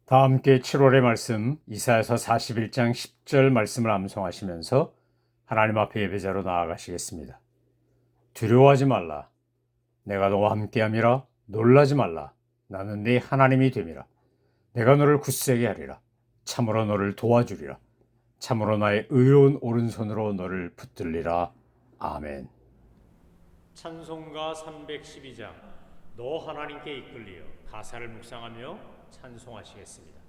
다 함께 7월의 말씀 이사야서 41장 10절 말씀을 암송하시면서 하나님 앞에 예배자로 나아가시겠습니다. 두려워하지 말라. 내가 너와 함께함이라. 놀라지 말라. 나는 네 하나님이 됨이라. 내가 너를 굳세게 하리라. 참으로 너를 도와주리라. 참으로 나의 의로운 오른손으로 너를 붙들리라. 아멘. 찬송가 312장 너 하나님께 이끌리어 가사를 묵상하며 찬송하시겠습니다.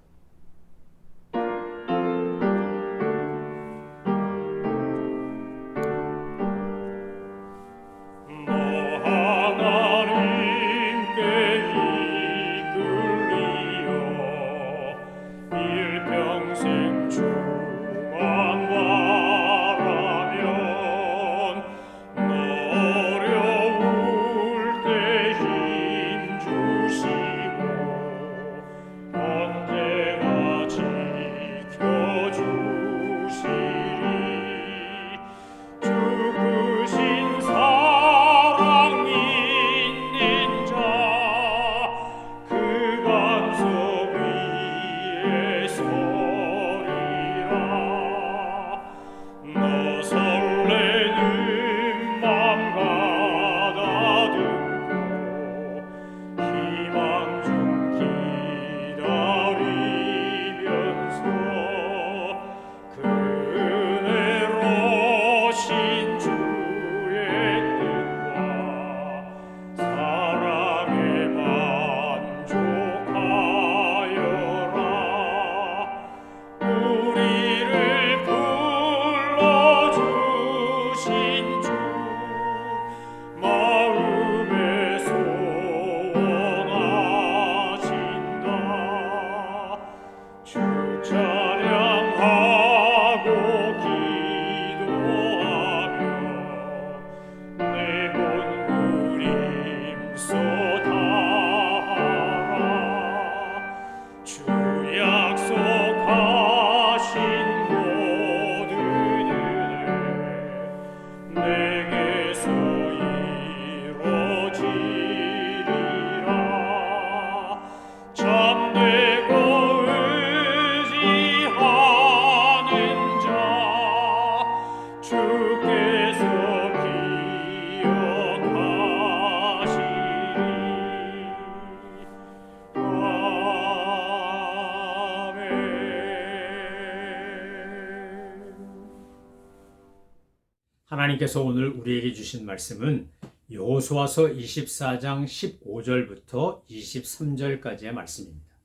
하나님께서 오늘 우리에게 주신 말씀은 여호수아서 24장 15절부터 23절까지의 말씀입니다.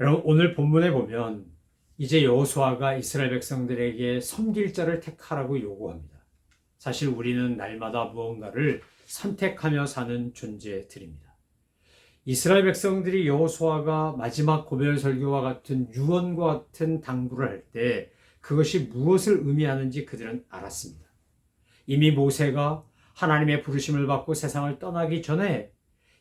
여러분, 오늘 본문에 보면 이제 여호수아가 이스라엘 백성들에게 섬길 자를 택하라고 요구합니다. 사실 우리는 날마다 무언가를 선택하며 사는 존재들입니다. 이스라엘 백성들이 여호수아가 마지막 고별 설교와 같은 유언과 같은 당부를 할 때 그것이 무엇을 의미하는지 그들은 알았습니다. 이미 모세가 하나님의 부르심을 받고 세상을 떠나기 전에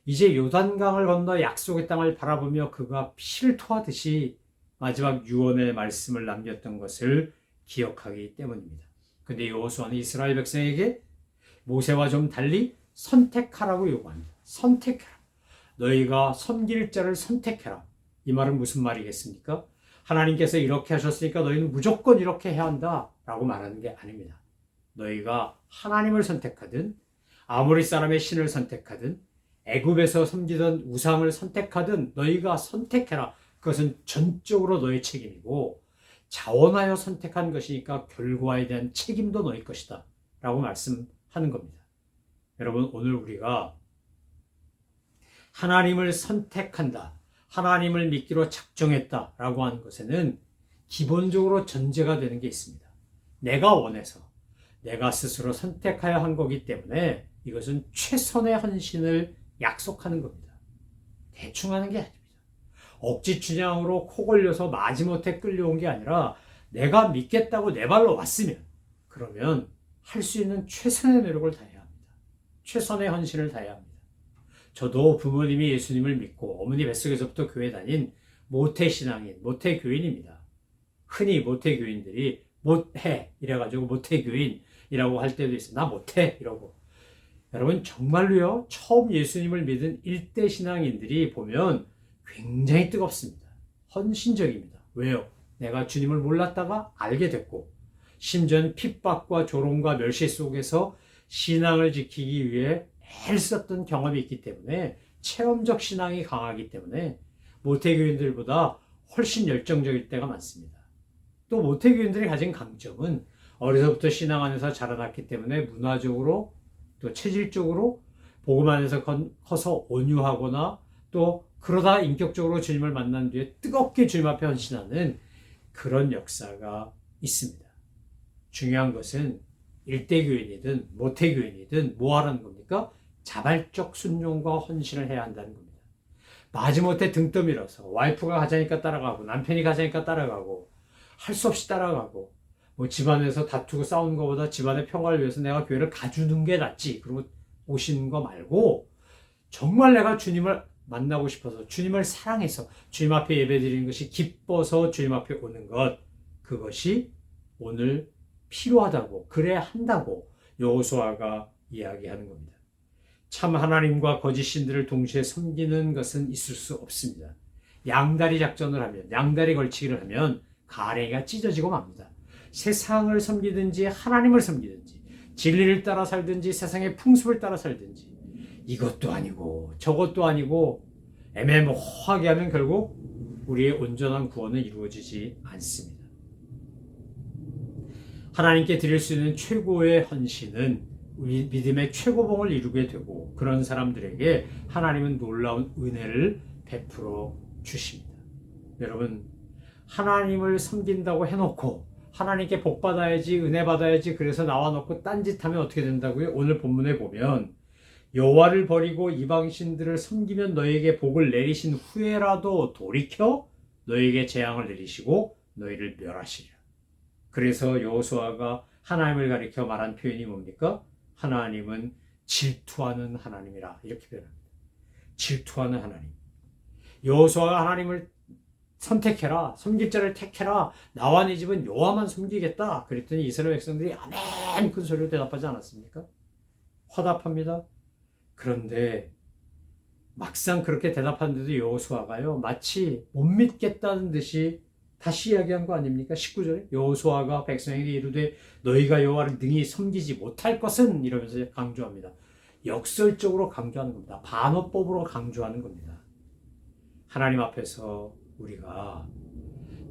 이제 요단강을 건너 약속의 땅을 바라보며 그가 피를 토하듯이 마지막 유언의 말씀을 남겼던 것을 기억하기 때문입니다. 근데 여호수아는 이스라엘 백성에게 모세와 좀 달리 선택하라고 요구합니다. 선택해라. 너희가 섬길 자를 선택해라. 이 말은 무슨 말이겠습니까? 하나님께서 이렇게 하셨으니까 너희는 무조건 이렇게 해야 한다 라고 말하는 게 아닙니다. 너희가 하나님을 선택하든 아모리 사람의 신을 선택하든 애굽에서 섬기던 우상을 선택하든 너희가 선택해라. 그것은 전적으로 너의 책임이고 자원하여 선택한 것이니까 결과에 대한 책임도 너희 것이다 라고 말씀하는 겁니다. 여러분, 오늘 우리가 하나님을 선택한다, 하나님을 믿기로 작정했다 라고 하는 것에는 기본적으로 전제가 되는 게 있습니다. 내가 원해서 내가 스스로 선택하여 한 거기 때문에 이것은 최선의 헌신을 약속하는 겁니다. 대충 하는 게 아닙니다. 억지 춘향으로 코 걸려서 마지못해 끌려온 게 아니라 내가 믿겠다고 내 발로 왔으면 그러면 할 수 있는 최선의 노력을 다해야 합니다. 최선의 헌신을 다해야 합니다. 저도 부모님이 예수님을 믿고 어머니 뱃속에서부터 교회 다닌 모태신앙인, 모태교인입니다. 흔히 모태교인들이 못해 이래가지고 모태교인이라고 할 때도 있어요. 나 못해 이러고. 여러분, 정말로요, 처음 예수님을 믿은 일대 신앙인들이 보면 굉장히 뜨겁습니다. 헌신적입니다. 왜요? 내가 주님을 몰랐다가 알게 됐고, 심지어는 핍박과 조롱과 멸시 속에서 신앙을 지키기 위해 애를 썼던 경험이 있기 때문에, 체험적 신앙이 강하기 때문에 모태교인들보다 훨씬 열정적일 때가 많습니다. 또 모태교인들이 가진 강점은 어려서부터 신앙 안에서 자라났기 때문에 문화적으로 또 체질적으로 복음 안에서 커서 온유하거나 또 그러다 인격적으로 주님을 만난 뒤에 뜨겁게 주님 앞에 헌신하는 그런 역사가 있습니다. 중요한 것은 일대교인이든 모태교인이든 뭐 하라는 겁니까? 자발적 순종과 헌신을 해야 한다는 겁니다. 마지못해 등 떠밀어서 와이프가 가자니까 따라가고 남편이 가자니까 따라가고 할 수 없이 따라가고 뭐 집안에서 다투고 싸우는 것보다 집안의 평화를 위해서 내가 교회를 가주는 게 낫지 그러고 오시는 거 말고 정말 내가 주님을 만나고 싶어서 주님을 사랑해서 주님 앞에 예배드리는 것이 기뻐서 주님 앞에 오는 것, 그것이 오늘 필요하다고 그래야 한다고 여호수아가 이야기하는 겁니다. 참 하나님과 거짓 신들을 동시에 섬기는 것은 있을 수 없습니다. 양다리 작전을 하면, 양다리 걸치기를 하면 가랭이가 찢어지고 맙니다. 세상을 섬기든지 하나님을 섬기든지 진리를 따라 살든지 세상의 풍습을 따라 살든지 이것도 아니고 저것도 아니고 애매모호하게 하면 결국 우리의 온전한 구원은 이루어지지 않습니다. 하나님께 드릴 수 있는 최고의 헌신은 우리 믿음의 최고봉을 이루게 되고 그런 사람들에게 하나님은 놀라운 은혜를 베풀어 주십니다. 여러분, 하나님을 섬긴다고 해놓고 하나님께 복 받아야지 은혜 받아야지 그래서 나와놓고 딴짓하면 어떻게 된다고요? 오늘 본문에 보면 여호와를 버리고 이방신들을 섬기면 너에게 복을 내리신 후에라도 돌이켜 너에게 재앙을 내리시고 너희를 멸하시리라. 그래서 여호수아가 하나님을 가리켜 말한 표현이 뭡니까? 하나님은 질투하는 하나님이라 이렇게 표현합니다. 질투하는 하나님. 여호수아가 하나님을 선택해라, 섬길 자를 택해라, 나와 네 집은 여호와만 섬기겠다 그랬더니 이스라엘 백성들이 아멘 그 소리로 대답하지 않았습니까? 화답합니다. 그런데 막상 그렇게 대답하는데도 여호수아가요 마치 못 믿겠다는 듯이 다시 이야기한 거 아닙니까? 19절에 여호수아가 백성에게 이르되 너희가 여호와를 능히 섬기지 못할 것은 이러면서 강조합니다. 역설적으로 강조하는 겁니다. 반어법으로 강조하는 겁니다. 하나님 앞에서 우리가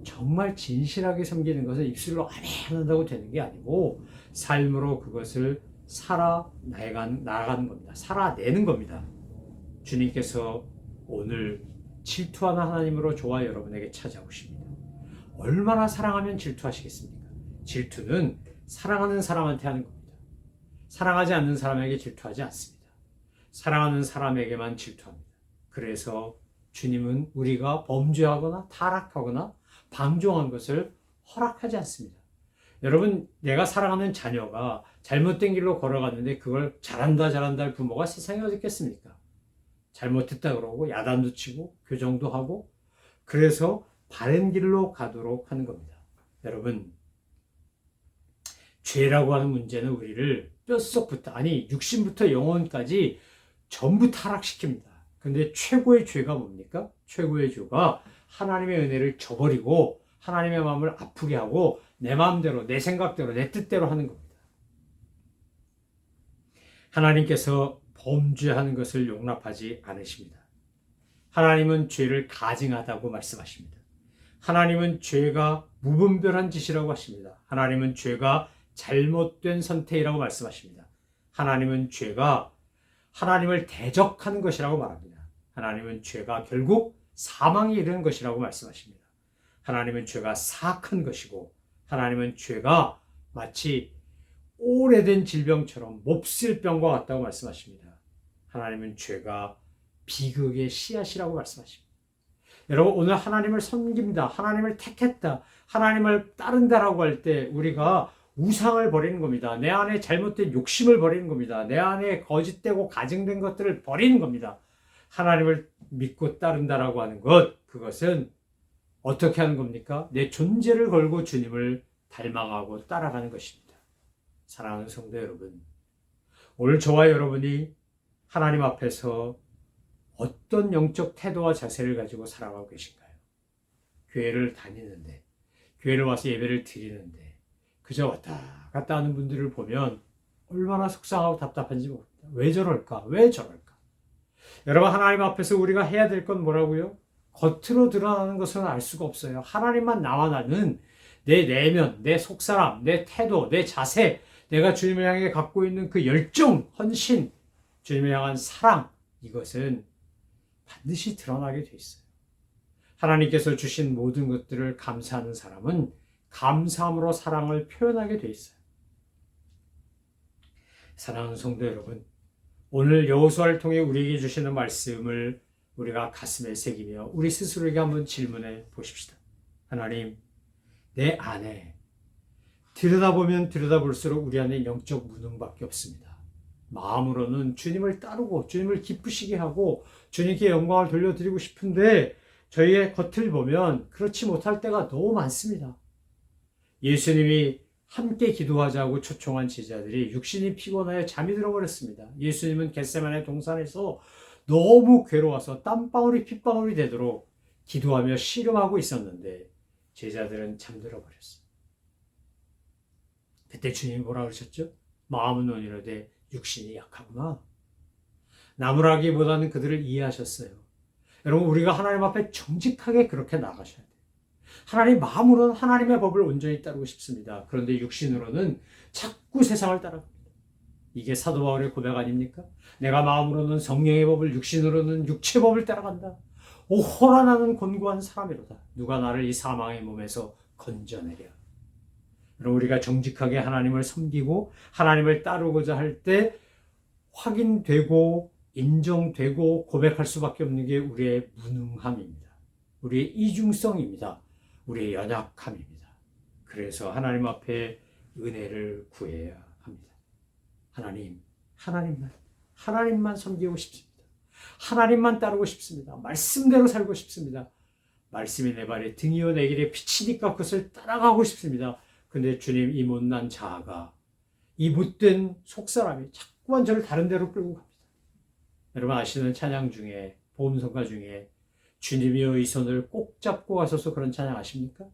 정말 진실하게 섬기는 것은 입술로 아멘 한다고 되는 게 아니고 삶으로 그것을 나아가는 겁니다. 살아내는 겁니다. 주님께서 오늘 질투하는 하나님으로 저와 여러분에게 찾아오십니다. 얼마나 사랑하면 질투하시겠습니까? 질투는 사랑하는 사람한테 하는 겁니다. 사랑하지 않는 사람에게 질투하지 않습니다. 사랑하는 사람에게만 질투합니다. 그래서 주님은 우리가 범죄하거나 타락하거나 방종한 것을 허락하지 않습니다. 여러분, 내가 사랑하는 자녀가 잘못된 길로 걸어갔는데 그걸 잘한다 할 부모가 세상에 어디 있겠습니까? 잘못했다 그러고 야단도 치고 교정도 하고 그래서 바른 길로 가도록 하는 겁니다. 여러분, 죄라고 하는 문제는 우리를 뼛속부터 아니 육신부터 영혼까지 전부 타락시킵니다. 근데 최고의 죄가 뭡니까? 최고의 죄가 하나님의 은혜를 저버리고 하나님의 마음을 아프게 하고 내 마음대로 내 생각대로 내 뜻대로 하는 겁니다. 하나님께서 범죄하는 것을 용납하지 않으십니다. 하나님은 죄를 가증하다고 말씀하십니다. 하나님은 죄가 무분별한 짓이라고 하십니다. 하나님은 죄가 잘못된 선택이라고 말씀하십니다. 하나님은 죄가 하나님을 대적하는 것이라고 말합니다. 하나님은 죄가 결국 사망에 이르는 것이라고 말씀하십니다. 하나님은 죄가 사악한 것이고 하나님은 죄가 마치 오래된 질병처럼 몹쓸 병과 같다고 말씀하십니다. 하나님은 죄가 비극의 씨앗이라고 말씀하십니다. 여러분, 오늘 하나님을 섬깁니다. 하나님을 택했다. 하나님을 따른다라고 할 때 우리가 우상을 버리는 겁니다. 내 안에 잘못된 욕심을 버리는 겁니다. 내 안에 거짓되고 가증된 것들을 버리는 겁니다. 하나님을 믿고 따른다라고 하는 것, 그것은 어떻게 하는 겁니까? 내 존재를 걸고 주님을 닮아가고 따라가는 것입니다. 사랑하는 성도 여러분, 오늘 저와 여러분이 하나님 앞에서 어떤 영적 태도와 자세를 가지고 살아가고 계신가요? 교회를 다니는데, 교회를 와서 예배를 드리는데 그저 왔다 갔다 하는 분들을 보면 얼마나 속상하고 답답한지 모릅니다. 왜 저럴까? 왜 저럴까? 여러분, 하나님 앞에서 우리가 해야 될 건 뭐라고요? 겉으로 드러나는 것은 알 수가 없어요. 하나님만 나와 나는 내 내면, 내 속사람, 내 태도, 내 자세, 내가 주님을 향해 갖고 있는 그 열정, 헌신, 주님을 향한 사랑, 이것은 반드시 드러나게 돼 있어요. 하나님께서 주신 모든 것들을 감사하는 사람은 감사함으로 사랑을 표현하게 돼 있어요. 사랑하는 성도 여러분, 오늘 여호수아를 통해 우리에게 주시는 말씀을 우리가 가슴에 새기며 우리 스스로에게 한번 질문해 보십시다. 하나님, 내 안에 들여다보면 들여다볼수록 우리 안에 영적 무능밖에 없습니다. 마음으로는 주님을 따르고 주님을 기쁘시게 하고 주님께 영광을 돌려드리고 싶은데 저희의 겉을 보면 그렇지 못할 때가 너무 많습니다. 예수님이 함께 기도하자고 초청한 제자들이 육신이 피곤하여 잠이 들어버렸습니다. 예수님은 겟세마네 동산에서 너무 괴로워서 땀방울이 핏방울이 되도록 기도하며 씨름하고 있었는데 제자들은 잠들어 버렸어요. 그때 주님이 뭐라 그러셨죠? 마음은 온유하되 육신이 약하구나. 나무라기보다는 그들을 이해하셨어요. 여러분, 우리가 하나님 앞에 정직하게 그렇게 나가셔야 돼요. 하나님 마음으로는 하나님의 법을 온전히 따르고 싶습니다. 그런데 육신으로는 자꾸 세상을 따라갑니다. 이게 사도 바울의 고백 아닙니까? 내가 마음으로는 성령의 법을, 육신으로는 육체의 법을 따라간다. 오호라 나는 곤고한 사람이로다. 누가 나를 이 사망의 몸에서 건져내랴. 여러분, 우리가 정직하게 하나님을 섬기고 하나님을 따르고자 할 때 확인되고 인정되고 고백할 수밖에 없는 게 우리의 무능함입니다. 우리의 이중성입니다. 우리의 연약함입니다. 그래서 하나님 앞에 은혜를 구해야 합니다. 하나님만 섬기고 싶습니다. 하나님만 따르고 싶습니다. 말씀대로 살고 싶습니다. 말씀이 내 발에 등이요 내 길에 빛이니까 그것을 따라가고 싶습니다. 근데 주님, 이 못난 자아가, 이 못된 속사람이 자꾸만 저를 다른 데로 끌고 갑니다. 여러분 아시는 찬양 중에, 보험성가 중에 주님이여 이 손을 꼭 잡고 가소서, 그런 찬양 아십니까?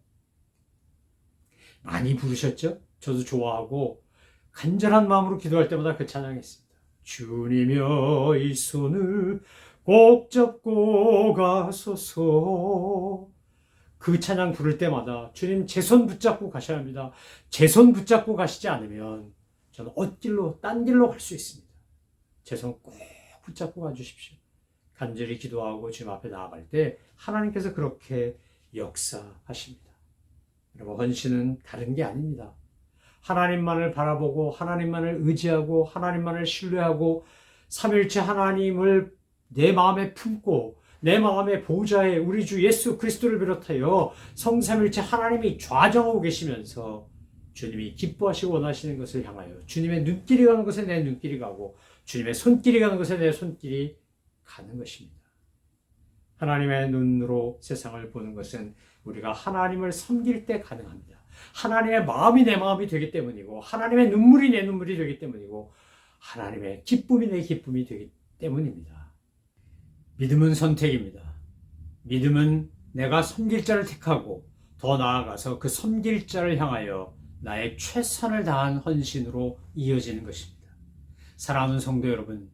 많이 부르셨죠? 저도 좋아하고 간절한 마음으로 기도할 때마다 그 찬양했습니다. 주님이여 이 손을 꼭 잡고 가소서. 그 찬양 부를 때마다 주님 제 손 붙잡고 가셔야 합니다. 제 손 붙잡고 가시지 않으면 저는 엇길로, 딴 길로 갈 수 있습니다. 제 손 꼭 붙잡고 가주십시오. 간절히 기도하고 주님 앞에 나아갈 때 하나님께서 그렇게 역사하십니다. 여러분, 헌신은 다른 게 아닙니다. 하나님만을 바라보고 하나님만을 의지하고 하나님만을 신뢰하고 삼위일체 하나님을 내 마음에 품고 내 마음의 보호자에 우리 주 예수 그리스도를 비롯하여 성삼일체 하나님이 좌정하고 계시면서 주님이 기뻐하시고 원하시는 것을 향하여 주님의 눈길이 가는 곳에 내 눈길이 가고 주님의 손길이 가는 곳에 내 손길이 가는 것입니다. 하나님의 눈으로 세상을 보는 것은 우리가 하나님을 섬길 때 가능합니다. 하나님의 마음이 내 마음이 되기 때문이고 하나님의 눈물이 내 눈물이 되기 때문이고 하나님의 기쁨이 내 기쁨이 되기 때문입니다. 믿음은 선택입니다. 믿음은 내가 섬길 자를 택하고 더 나아가서 그 섬길 자를 향하여 나의 최선을 다한 헌신으로 이어지는 것입니다. 사랑하는 성도 여러분,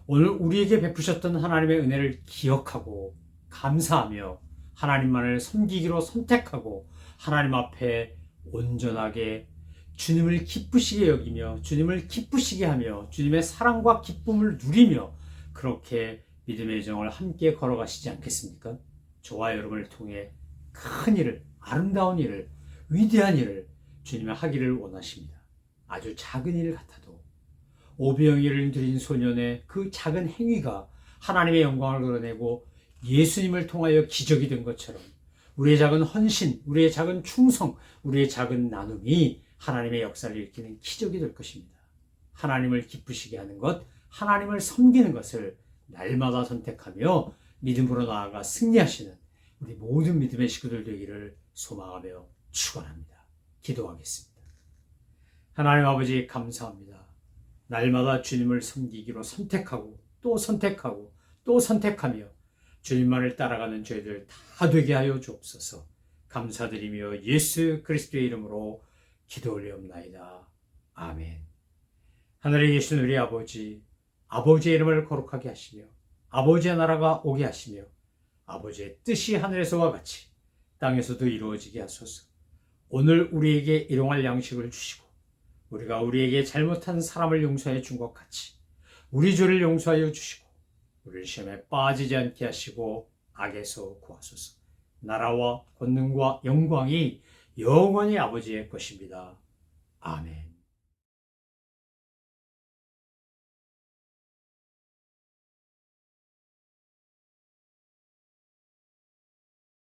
오늘 우리에게 베푸셨던 하나님의 은혜를 기억하고 감사하며 하나님만을 섬기기로 선택하고 하나님 앞에 온전하게 주님을 기쁘시게 여기며 주님을 기쁘시게 하며 주님의 사랑과 기쁨을 누리며 그렇게 믿음의 정을 함께 걸어가시지 않겠습니까? 저와 여러분을 통해 큰 일을, 아름다운 일을, 위대한 일을 주님이 하기를 원하십니다. 아주 작은 일 같아도 오병이어를 드린 소년의 그 작은 행위가 하나님의 영광을 드러내고 예수님을 통하여 기적이 된 것처럼 우리의 작은 헌신, 우리의 작은 충성, 우리의 작은 나눔이 하나님의 역사를 일으키는 기적이 될 것입니다. 하나님을 기쁘시게 하는 것, 하나님을 섬기는 것을 날마다 선택하며 믿음으로 나아가 승리하시는 우리 모든 믿음의 식구들 되기를 소망하며 축원합니다. 기도하겠습니다. 하나님 아버지, 감사합니다. 날마다 주님을 섬기기로 선택하고 또 선택하고 또 선택하며 주님만을 따라가는 저희들 다 되게 하여 주옵소서. 감사드리며 예수 그리스도의 이름으로 기도 올리옵나이다. 아멘. 하늘에 계신 우리 아버지, 아버지의 이름을 거룩하게 하시며 아버지의 나라가 오게 하시며 아버지의 뜻이 하늘에서와 같이 땅에서도 이루어지게 하소서. 오늘 우리에게 일용할 양식을 주시고 우리가 우리에게 잘못한 사람을 용서해 준 것 같이 우리 죄를 용서하여 주시고 우리를 시험에 빠지지 않게 하시고 악에서 구하소서. 나라와 권능과 영광이 영원히 아버지의 것입니다. 아멘.